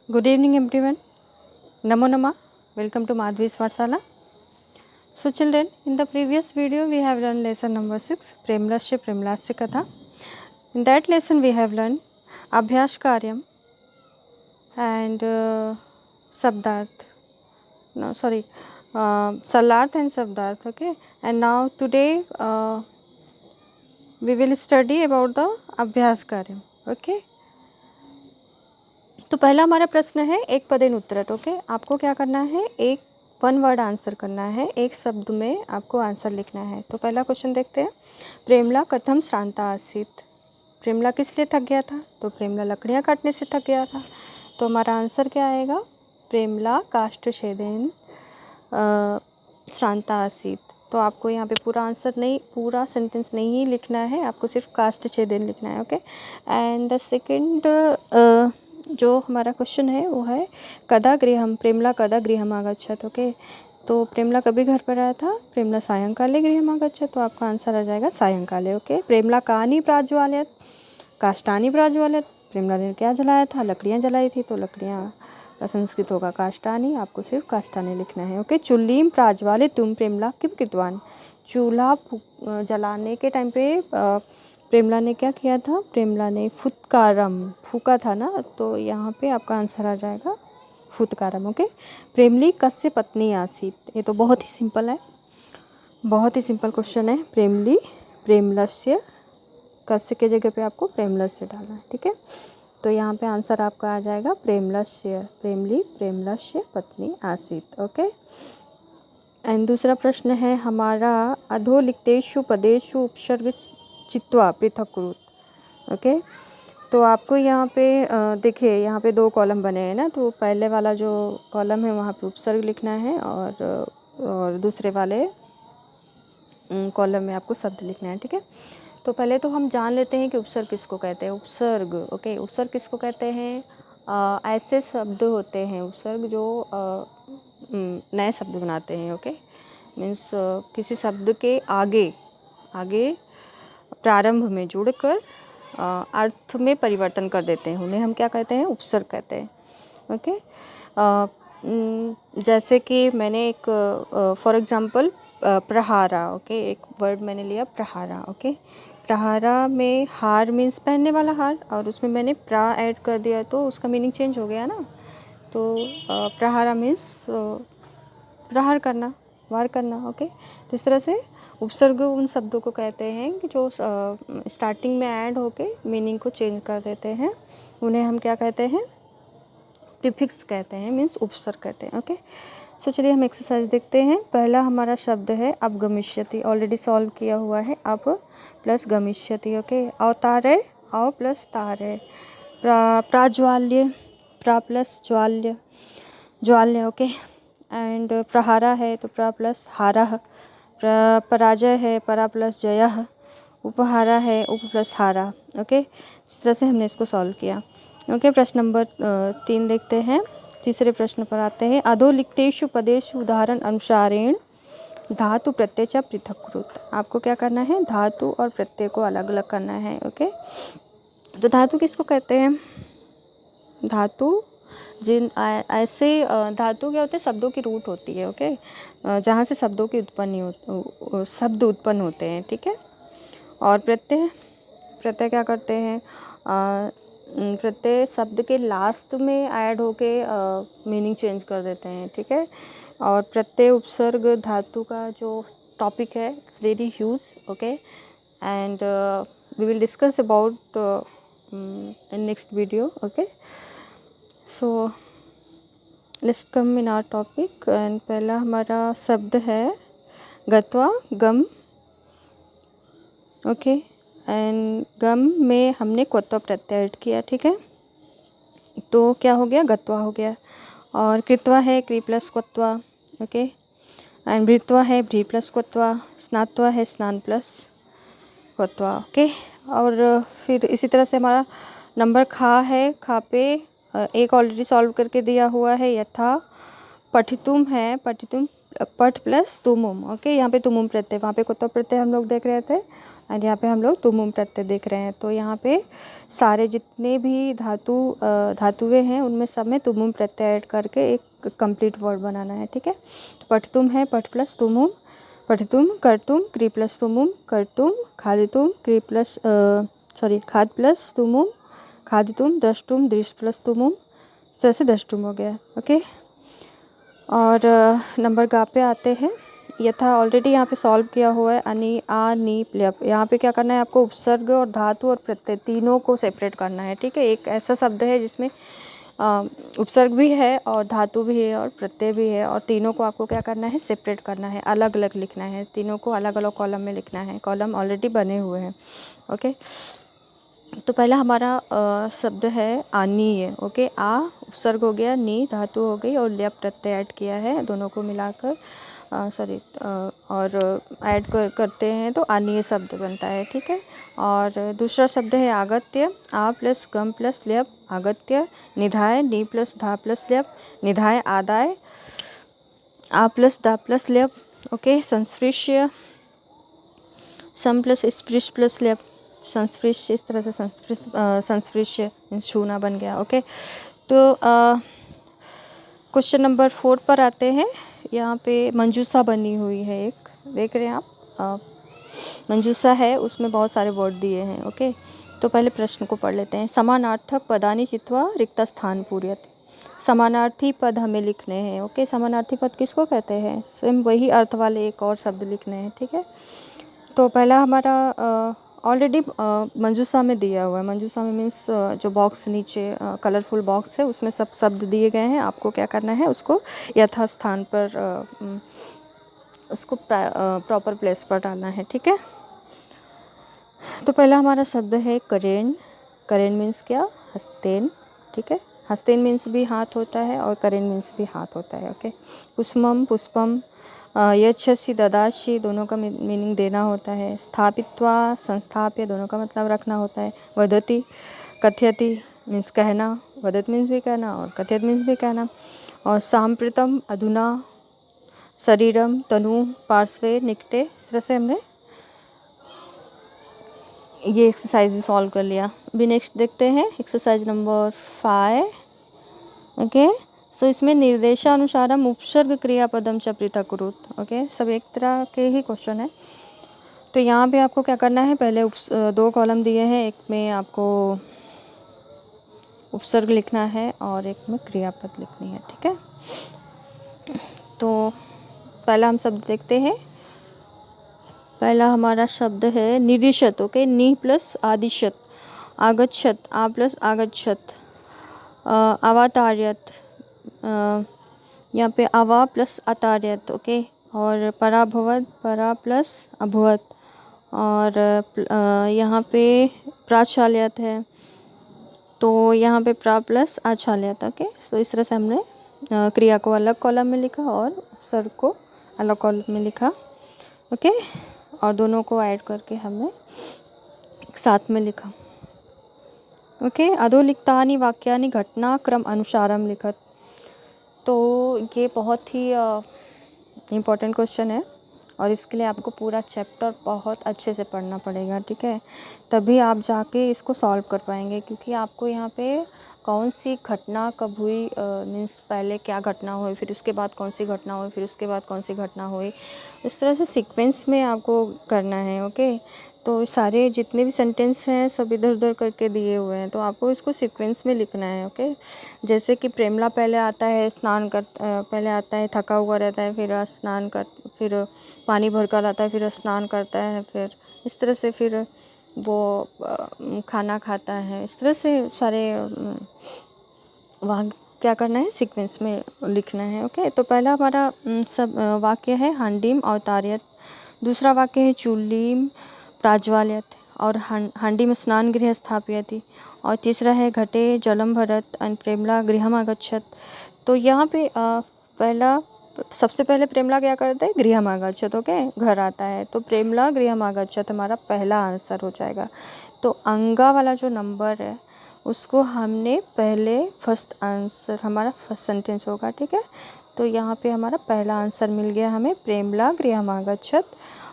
Good evening everyone. Namo Nama. Welcome to Madhvi's Pathshala. So children, in the previous video we have learned lesson number 6, Premlasya Premlasya Katha. In that lesson we have learned Abhyas Karyam and Sabdarth. No, sorry, Salarth and Sabdarth. Okay. And now today we will study about the Abhyas Karyam. Okay. तो पहला हमारा प्रश्न है एक पदेन उत्तरत। Okay, आपको क्या करना है, एक वन वर्ड आंसर करना है, एक शब्द में आपको आंसर लिखना है। तो पहला क्वेश्चन देखते हैं, प्रेमला कथम श्रांता आसीत। प्रेमला किस लिए थक गया था? तो प्रेमला लकड़ियाँ काटने से थक गया था। तो हमारा आंसर क्या आएगा, प्रेमला काष्ठ छेदेन श्रांता आसीत। तो आपको यहाँ पे पूरा आंसर नहीं, पूरा सेंटेंस नहीं लिखना है, आपको सिर्फ काष्ठ छेदेन लिखना है। ओके, एंड द सेकेंड जो हमारा क्वेश्चन है वो है कदा गृहम, प्रेमला कदा गृहम आगच्छत। ओके, तो प्रेमला कभी घर पर आया था? प्रेमला सायंकाले गृहम आगच्छत। तो आपका आंसर आ जाएगा सायंकाले। ओके, प्रेमला कानि प्राज्वालयत, काष्ठानि प्राज्वालयत। प्रेमला ने क्या जलाया था? लकड़ियाँ जलाई थी। तो लकड़ियाँ का संस्कृत होगा काष्ठानि, आपको सिर्फ काष्ठानि लिखना है। ओके, चुल्लीम प्राज्वालयितुम प्रेमला किम कृतवान। चूल्हा जलाने के टाइम पे प्रेमला ने क्या किया था? प्रेमला ने फुत्कारम, फूका था ना, तो यहाँ पे आपका आंसर आ जाएगा फुत्कारम। ओके, प्रेमली कस्य पत्नी आसीत। ये तो बहुत ही सिंपल है, बहुत ही सिंपल क्वेश्चन है। प्रेमली प्रेमलस्य, कस्य के जगह पे आपको प्रेमलस्य डालना है। ठीक है, तो यहाँ पे आंसर आपका आ जाएगा प्रेमलस्य, प्रेमली प्रेमलस्य पत्नी आसीत। ओके, एंड दूसरा प्रश्न है हमारा, अधोलिखितेषु पदेषु उपसर्ग चित्वा पृथक कुरुत। ओके, तो आपको यहाँ पे देखिए, यहाँ पे दो कॉलम बने हैं ना, तो पहले वाला जो कॉलम है वहाँ पे उपसर्ग लिखना है और दूसरे वाले कॉलम में आपको शब्द लिखना है। ठीक है, तो पहले तो हम जान लेते हैं कि उपसर्ग किसको कहते हैं। उपसर्ग, ओके, उपसर्ग किसको कहते हैं? ऐसे शब्द होते हैं उपसर्ग जो नए शब्द बनाते हैं। ओके, मीन्स किसी शब्द के आगे प्रारंभ में जुड़कर अर्थ में परिवर्तन कर देते हैं, उन्हें हम क्या कहते हैं? उपसर्ग कहते हैं। ओके, जैसे कि मैंने एक फॉर एग्जांपल प्रहारा। ओके, एक वर्ड मैंने लिया प्रहारा। ओके, प्रहारा में हार मीन्स पहनने वाला हार, और उसमें मैंने प्रा ऐड कर दिया तो उसका मीनिंग चेंज हो गया ना। तो प्रहारा मीन्स प्रहार करना, वार करना। ओके, तो इस तरह से उपसर्ग उन शब्दों को कहते हैं कि जो स्टार्टिंग में ऐड होके मीनिंग को चेंज कर देते हैं, उन्हें हम क्या कहते हैं? प्रीफिक्स कहते हैं, मीन्स उपसर्ग कहते हैं। ओके, सो चलिए हम एक्सरसाइज देखते हैं। पहला हमारा शब्द है अपगमिष्यति, ऑलरेडी सॉल्व किया हुआ है। अप प्लस गमिष्यति। ओके, अवतारे, अव प्लस तारे। प्राज्वाल्य, प्रा प्लस ज्वाल्य, ज्वाल्य। ओके, एंड प्रहारा है तो प्रा प्लस हारा। पराजय है, परा प्लस जयः। उपहारा है, उप प्लस हारा। ओके, इस तरह से हमने इसको सॉल्व किया। ओके, प्रश्न नंबर 3 देखते हैं। तीसरे प्रश्न पर आते हैं, अधोलिखितेषु पदेषु उदाहरण अनुसारेण धातु प्रत्यय च पृथक कुरुत। आपको क्या करना है? धातु और प्रत्यय को अलग अलग करना है। ओके, तो धातु किसको कहते हैं? धातु जिन ऐसे धातु क्या होते हैं? शब्दों की रूट होती है। ओके, जहाँ से शब्दों की शब्द उत्पन्न होते हैं। ठीक है, और प्रत्यय, प्रत्यय क्या करते हैं? प्रत्यय शब्द के लास्ट में ऐड होके मीनिंग चेंज कर देते हैं। ठीक है, और प्रत्यय उपसर्ग धातु का जो टॉपिक है, it's very huge. Okay, and we will discuss about in next video. Okay, so let's come in our topic. And पहला हमारा शब्द है गत्वा, गम। ओके, एंड गम में हमने क्वत्वा प्रत्यय ऐड किया। ठीक है, तो क्या हो गया? गत्वा हो गया। और कृत्वा है क्री प्लस क्वत्वा। ओके, एंड भृत्वा है भ्री प्लस क्वत्वा। स्नात्वा है स्नान प्लस क्वत्वा। ओके, और फिर इसी तरह से हमारा नंबर खा है, खा पे एक ऑलरेडी सॉल्व करके दिया हुआ है, यथा। पठितुम है, पठितुम पठ प्लस तुमुम। ओके, यहाँ पे तुमुम प्रत्यय, वहाँ पे क्वत्वा प्रत्यय हम लोग देख रहे थे, और यहाँ पे हम लोग तुमुम प्रत्यय देख रहे हैं। तो यहाँ पे सारे जितने भी धातुएं हैं उनमें सब में तुमुम प्रत्यय ऐड करके एक कंप्लीट वर्ड बनाना है, ठीक है। तो पठतुम है पठ प्लस तुमुम, पठितुम करतुम क्री प्लस तुमुम, करतुम खादितुम क्री प्लस खाद प्लस तुमुम, खादितुम द्रष्टुम दृश प्लस तुमुम, इस तरह से द्रष्टुम हो गया, ओके। और नंबर गा पे आते हैं। यथा ऑलरेडी यहाँ पे सॉल्व किया हुआ है, अनि आ नी प्लप। यहाँ पे क्या करना है आपको, उपसर्ग और धातु और प्रत्यय तीनों को सेपरेट करना है, ठीक है। एक ऐसा शब्द है जिसमें उपसर्ग भी है और धातु भी है और प्रत्यय भी है, और तीनों को आपको क्या करना है, सेपरेट करना है, अलग अलग लिखना है, तीनों को अलग अलग कॉलम में लिखना है। कॉलम ऑलरेडी बने हुए हैं, ओके। तो पहला हमारा शब्द है आनीय, ओके। आ उपसर्ग हो गया, नी धातु हो गई और ल्यप प्रत्यय ऐड किया है, दोनों को मिलाकर और ऐड करते हैं तो आनीय शब्द बनता है, ठीक है। और दूसरा शब्द है आगत्य, आ प्लस गम प्लस ल्यप आगत्य, निधाय नी प्लस धा प्लस ल्यप निधाय आदाय, आ प्लस दा प्लस ल्यप, ओके। संस्पृश्य सम प्लस स्पृश प्लस ल्यप संस्पृश्य, इस तरह से संस्पृश्य छूना बन गया, ओके। तो क्वेश्चन नंबर 4 पर आते हैं। यहाँ पे मंजूसा बनी हुई है, एक देख रहे हैं आप, मंजूसा है, उसमें बहुत सारे वर्ड दिए हैं, ओके। तो पहले प्रश्न को पढ़ लेते हैं। समानार्थक पदानि चित्वा रिक्त स्थान पूर्यते। समानार्थी पद हमें लिखने हैं, ओके। समानार्थी पद किसको कहते हैं, सेम वही अर्थ वाले एक और शब्द लिखने हैं, ठीक है। तो पहला हमारा ऑलरेडी मंजूसा में दिया हुआ है। मंजूसा में मीन्स जो बॉक्स नीचे कलरफुल बॉक्स है उसमें सब शब्द दिए गए हैं, आपको क्या करना है, उसको यथास्थान पर उसको प्रॉपर प्लेस पर डालना है, ठीक है। तो पहला हमारा शब्द है करेण। करेण मीन्स क्या, हस्तेन, ठीक है। हस्तेन मीन्स भी हाथ होता है और करेण मीन्स भी हाथ होता है, ओके। पुष्पम पुष्पम, यच्छसि ददासि, दोनों का मीनिंग देना होता है। स्थापित्वा संस्थाप्य, दोनों का मतलब रखना होता है। वदति कथयति मीन्स कहना, वदत मीन्स भी कहना और कथयत मीन्स भी कहना। और सांप्रतम अधुना, शरीरम तनु पार्श्वे निकटे, इस तरह से हमने ये एक्सरसाइज भी सॉल्व कर लिया। अभी नेक्स्ट देखते हैं एक्सरसाइज नंबर 5, ओके। सो इसमें निर्देशानुसारम उपसर्ग क्रियापदम च पृथक कुरुत, ओके। सब एक तरह के ही क्वेश्चन है। तो यहाँ पे आपको क्या करना है, पहले 2 कॉलम दिए हैं, एक में आपको उपसर्ग लिखना है और एक में क्रियापद लिखनी है, ठीक है। तो पहला हम शब्द देखते हैं। पहला हमारा शब्द है निदिशत, ओके। नि प्लस आदिशत, आगच्छत, आ प्लस आगच्छत, अवतार्यत, यहाँ पे अवा प्लस अतार्यत, ओके। और पराभवत, परा प्लस अभवत, और यहाँ पे प्राचाल्यत है, तो यहाँ पे प्रा प्लस आचाल्यत, ओके। तो इस तरह से हमने क्रिया को अलग कॉलम में लिखा और उपसर्ग को अलग कॉलम में लिखा, ओके। और दोनों को ऐड करके हमने साथ में लिखा, ओके। अधोलिखितानि वाक्यानि घटनाक्रम अनुसारम लिखत। तो ये बहुत ही इम्पोर्टेंट क्वेश्चन है और इसके लिए आपको पूरा चैप्टर बहुत अच्छे से पढ़ना पड़ेगा, ठीक है। तभी आप जाके इसको सॉल्व कर पाएंगे, क्योंकि आपको यहाँ पे कौन सी घटना कब हुई, मीन्स पहले क्या घटना हुई, फिर उसके बाद कौन सी घटना हुई, फिर उसके बाद कौन सी घटना हुई, इस तरह से सीक्वेंस में आपको करना है, ओके। तो सारे जितने भी सेंटेंस हैं सब इधर उधर करके दिए हुए हैं, तो आपको इसको सीक्वेंस में लिखना है, ओके। जैसे कि प्रेमला पहले आता है पहले आता है थका हुआ रहता है, फिर पानी भर कर आता है, फिर स्नान करता है, फिर इस तरह से फिर वो खाना खाता है, इस तरह से सारे वहाँ क्या करना है, सीक्वेंस में लिखना है, ओके। तो पहला हमारा सब वाक्य है हांडीम अवतार्यत, दूसरा वाक्य है चूल्लीम प्राज्वाल्यत और हांडी में स्नान गृह स्थापयति, और तीसरा है घटे जलम भरत और प्रेमला गृहम आगच्छत। तो यहाँ पे सबसे पहले प्रेमला क्या करता है, गृहम आगच्छत, ओके, घर आता है। तो प्रेमला गृहम आगच्छत हमारा पहला आंसर हो जाएगा। तो अंगा वाला जो नंबर है उसको हमने पहले फर्स्ट आंसर, हमारा फर्स्ट सेंटेंस होगा, ठीक है। तो यहाँ पे हमारा पहला आंसर मिल गया हमें, प्रेमला गृहम आगच्छत।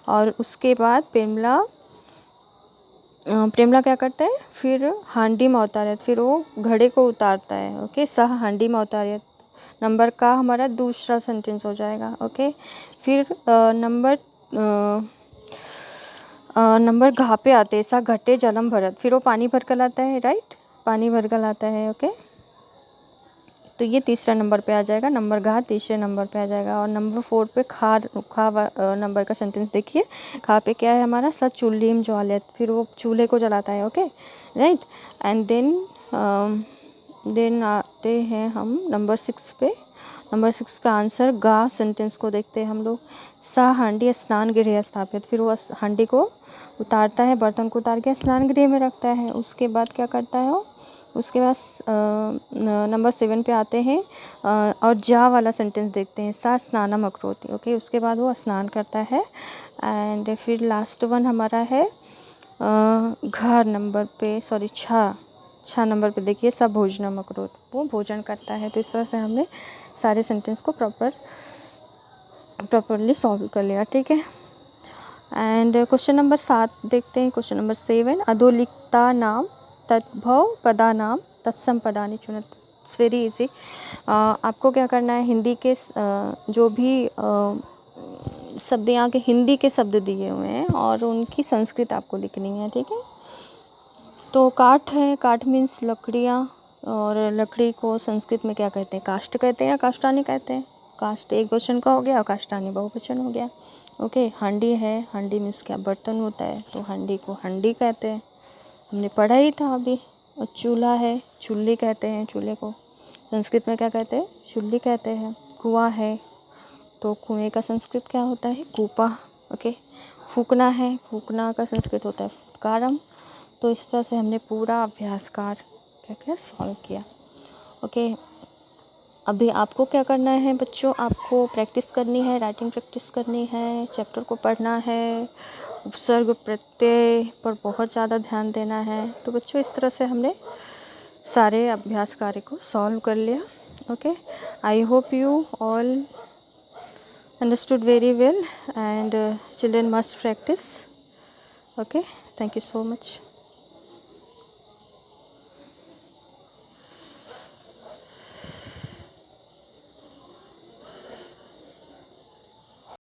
और उसके बाद प्रेमला प्रेमला क्या करता है, फिर हांडी में उतारे, फिर वो घड़े को उतारता है। ओके, सह हांडी में उतारे नंबर का हमारा दूसरा सेंटेंस हो जाएगा। ओके, फिर नंबर घा पे आते, सा घटे जलम भरत, फिर वो पानी भर कर लाता है, राइट, पानी भर कर लाता है। ओके, तो ये तीसरा नंबर पे आ जाएगा, नंबर घा तीसरे नंबर पे आ जाएगा। और नंबर 4 पे खा नंबर का सेंटेंस देखिए, खा पे क्या है हमारा, स चूल्हीम ज्वालियत, फिर वो चूल्हे को जलाता है। ओके, राइट, एंड देन आते हैं हम नंबर 6 पे। नंबर 6 का आंसर गा सेंटेंस को देखते हैं हम लोग। सा हांडी स्नान गृह स्थापित, फिर वो हांडी को उतारता है, बर्तन को उतार के स्नान गृह में रखता है। उसके बाद क्या करता है वो, उसके बाद नंबर 7 पे आते हैं और जा वाला सेंटेंस देखते हैं, सा स्नानम अकरोति। ओके, उसके बाद वो स्नान करता है। एंड फिर लास्ट वन हमारा है घ नंबर पे, सॉरी छः नंबर पे देखिए, सब भोजनम अकरोत, वो भोजन करता है। तो इस तरह से हमने सारे सेंटेंस को प्रॉपरली सॉल्व कर लिया। ठीक है, एंड क्वेश्चन नंबर 7 देखते हैं। क्वेश्चन नंबर 7, अधोलिखिता नाम तद्भव पदा नाम तत्सम पदानि चुनत। It's very easy. आपको क्या करना है, हिंदी के जो भी शब्द यहाँ के हिंदी के शब्द दिए हुए हैं और उनकी संस्कृत आपको लिखनी है। ठीक है, तो काठ है, काठ मीन्स लकड़ियाँ, और लकड़ी को संस्कृत में क्या कहते हैं, काष्ठ कहते हैं या काष्ठानी कहते हैं। काष्ठ एक वचन का हो गया और काष्ठानी बहुवचन हो गया। ओके, हांडी है, हांडी मीन्स क्या, बर्तन होता है, तो हांडी को हांडी कहते हैं, हमने पढ़ा ही था अभी। और चूल्हा है, चुल्ली कहते हैं, चूल्हे को संस्कृत में क्या कहते हैं, चुल्ली कहते हैं। कुआं है, तो कुएं का संस्कृत क्या होता है, कूपा। ओके, फूकना है, फूकना का संस्कृत होता है फुटकारम। तो इस तरह से हमने पूरा अभ्यासकार क्या क्या सॉल्व किया। ओके, अभी आपको क्या करना है बच्चों, आपको प्रैक्टिस करनी है, राइटिंग प्रैक्टिस करनी है, चैप्टर को पढ़ना है, उपसर्ग प्रत्यय पर बहुत ज़्यादा ध्यान देना है। तो बच्चों इस तरह से हमने सारे अभ्यास कार्य को सॉल्व कर लिया। Okay, I hope you all understood very well, and children must practice. Okay, thank you so much.